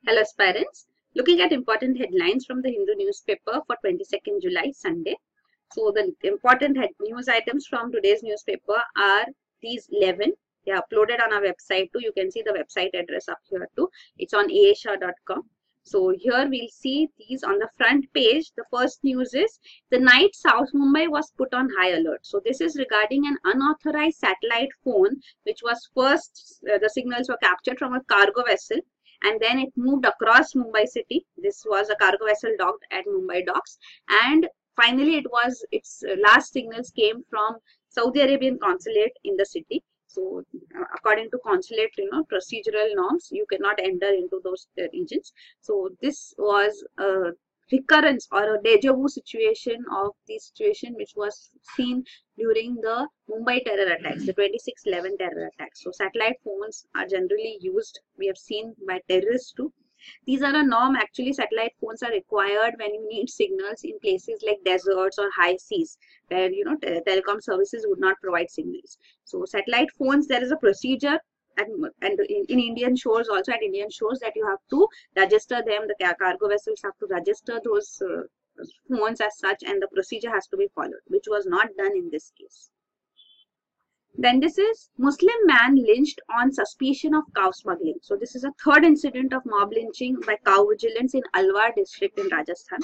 Hello aspirants, looking at important headlines from the Hindu newspaper for 22nd July, Sunday. So the important news items from today's newspaper are these 11. They are uploaded on our website too. You can see the website address up here too. It's on asia.com. So here we'll see these on the front page. The first news is the night South Mumbai was put on high alert. So this is regarding an unauthorized satellite phone which was first, the signals were captured from a cargo vessel, and then it moved across Mumbai city. This was a cargo vessel docked at Mumbai docks, and finally its last signals came from Saudi Arabian consulate in the city. So according to consulate procedural norms, you cannot enter into those regions. So this was a recurrence or a deja vu situation of the situation which was seen during the Mumbai terror attacks, the 26/11 terror attacks. So satellite phones are generally used, we have seen, by terrorists too. These are a norm. Actually, satellite phones are required when you need signals in places like deserts or high seas, where telecom services would not provide signals. So satellite phones, there is a procedure, and in Indian shores also, at Indian shores, that you have to register them. The cargo vessels have to register those phones as such, and the procedure has to be followed, which was not done in this case. Then this is Muslim man lynched on suspicion of cow smuggling. So this is a third incident of mob lynching by cow vigilance in Alwar district in Rajasthan.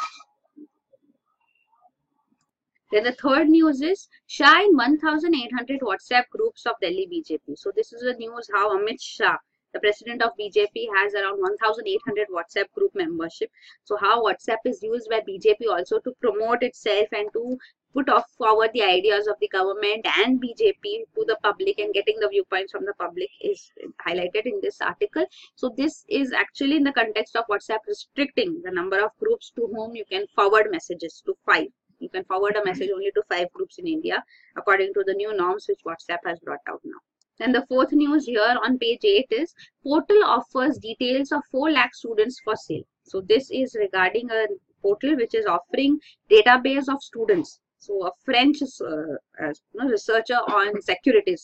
Then the third news is Shah in 1,800 WhatsApp groups of Delhi BJP. So this is the news how Amit Shah, the president of BJP, has around 1,800 WhatsApp group membership. So how WhatsApp is used by BJP also to promote itself and to put forward the ideas of the government and BJP to the public, and getting the viewpoints from the public is highlighted in this article. So this is actually in the context of WhatsApp restricting the number of groups to whom you can forward messages to 5. You can forward a message only to 5 groups in India, according to the new norms which WhatsApp has brought out now. And the fourth news here on page 8 is portal offers details of 4 lakh students for sale. So this is regarding a portal which is offering database of students. So a French researcher on security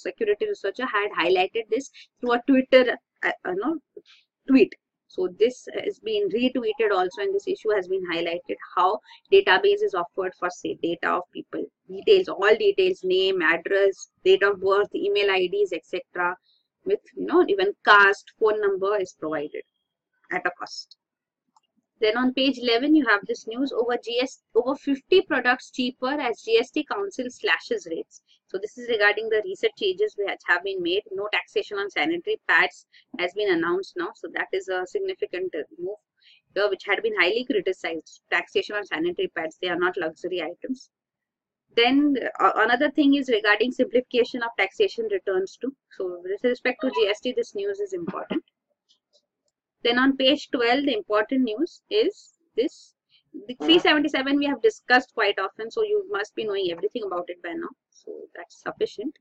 researcher had highlighted this through a Twitter tweet. So this has been retweeted also, and this issue has been highlighted, how database is offered for sale, data of people, details, all details, name, address, date of birth, email IDs, etc. with even caste, phone number is provided at a cost. Then on page 11, you have this news over 50 products cheaper as GST Council slashes rates. So this is regarding the recent changes which have been made. No taxation on sanitary pads has been announced now. So that is a significant move which had been highly criticized. Taxation on sanitary pads, they are not luxury items. Then another thing is regarding simplification of taxation returns too. So with respect to GST, this news is important. Then on page 12, the important news is this. The 377 we have discussed quite often, so you must be knowing everything about it by now. So that's sufficient.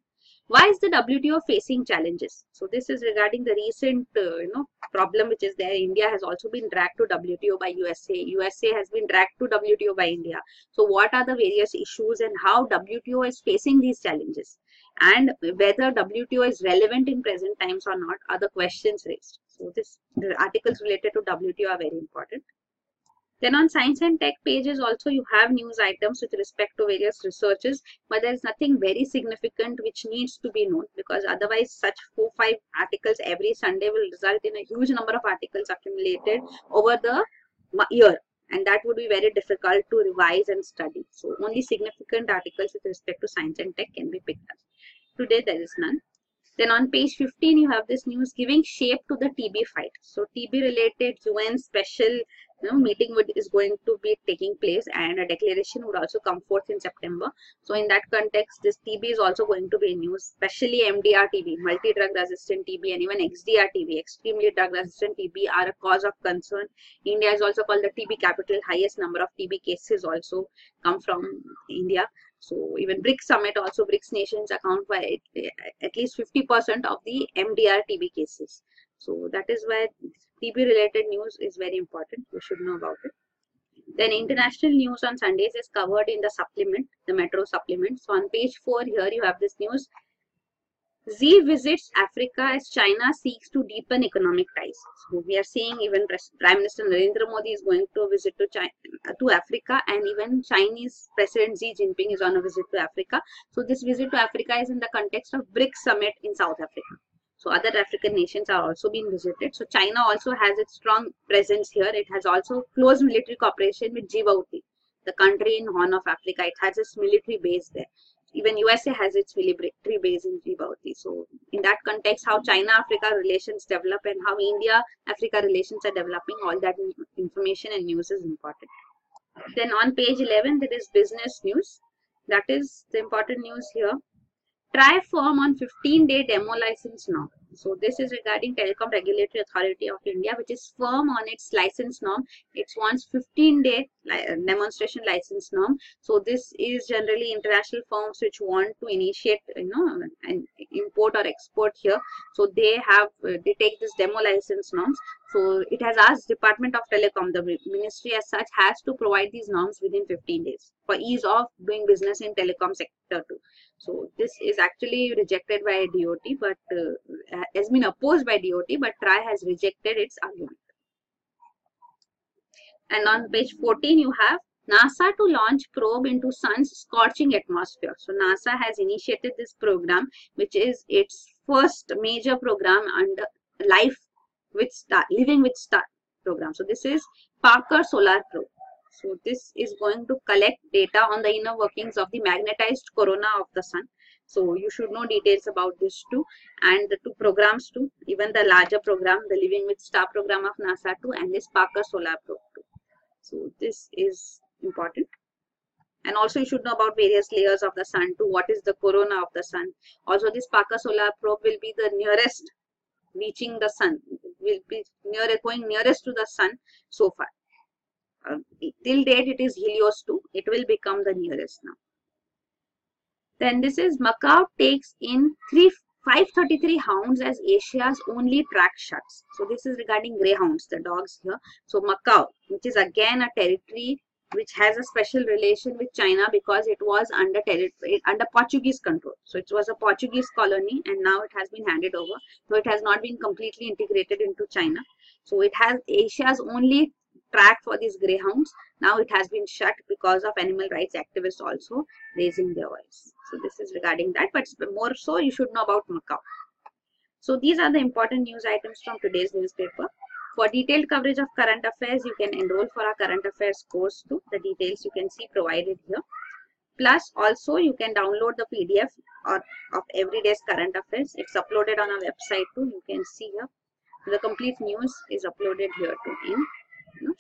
Why is the WTO facing challenges? So this is regarding the recent problem which is there. India has also been dragged to WTO by USA. USA has been dragged to WTO by India. So what are the various issues and how WTO is facing these challenges? And whether WTO is relevant in present times or not are the questions raised. So the articles related to WTO are very important. Then on science and tech pages also you have news items with respect to various researches, but there is nothing very significant which needs to be known, because otherwise such 4-5 articles every Sunday will result in a huge number of articles accumulated over the year, and that would be very difficult to revise and study. So only significant articles with respect to science and tech can be picked up. Today there is none. Then on page 15 you have this news giving shape to the TB fight. So TB related UN special meeting is going to be taking place, and a declaration would also come forth in September. So in that context, this TB is also going to be in news, especially MDR TB, multi-drug resistant TB, and even XDR TB, extremely drug resistant TB, are a cause of concern. India is also called the TB capital. Highest number of TB cases also come from India. So even BRICS summit, also BRICS nations account for at least 50% of the MDR TB cases. So that is why TB related news is very important. You should know about it. Then international news on Sundays is covered in the supplement, the Metro supplement. So on page 4 here you have this news. Xi visits Africa as China seeks to deepen economic ties. So we are seeing even Prime Minister Narendra Modi is going to visit to China, to Africa, and even Chinese President Xi Jinping is on a visit to Africa. So this visit to Africa is in the context of BRICS summit in South Africa. So other African nations are also being visited. So China also has its strong presence here. It has also close military cooperation with Djibouti, the country in Horn of Africa. It has its military base there. Even USA has its military base in Djibouti. So in that context, how China-Africa relations develop and how India-Africa relations are developing, all that information and news is important. Then on page 11, there is business news. That is the important news here. TRAI firm on 15-day demo license norm. So this is regarding Telecom Regulatory Authority of India, which is firm on its license norm. It wants 15-day demonstration license norm. So this is generally international firms which want to initiate, and import or export here. So they take this demo license norms. So it has asked Department of Telecom, the ministry as such, has to provide these norms within 15 days for ease of doing business in telecom sector too. So this is actually rejected by DOT, but has been opposed by DOT, but TRAI has rejected its argument. And on page 14, you have NASA to launch probe into Sun's scorching atmosphere. So NASA has initiated this program, which is its first major program under Living with Star program. So this is Parker Solar Probe. So this is going to collect data on the inner workings of the magnetized corona of the sun. So you should know details about this too, and the two programs too, even the larger program, the Living with Star program of NASA too, and this Parker Solar Probe too. So this is important. And also you should know about various layers of the sun too. What is the corona of the sun? Also this Parker Solar Probe will be the nearest reaching the sun, will be going nearest to the sun so far. Till date it is Helios 2. It will become the nearest now. Then this is Macau takes in 533 hounds as Asia's only track shuts. So this is regarding greyhounds, the dogs here. So Macau, which is again a territory which has a special relation with China because it was under Portuguese control. So it was a Portuguese colony and now it has been handed over. So it has not been completely integrated into China. So it has Asia's only track for these greyhounds. Now it has been shut because of animal rights activists also raising their voice. So this is regarding that, but more so you should know about Macau. So these are the important news items from today's newspaper. For detailed coverage of current affairs, you can enroll for our current affairs course too. The details you can see provided here. Plus also you can download the PDF of everyday's current affairs. It's uploaded on our website too. You can see here. The complete news is uploaded here too in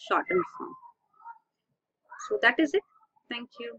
shortened form. So that is it. Thank you.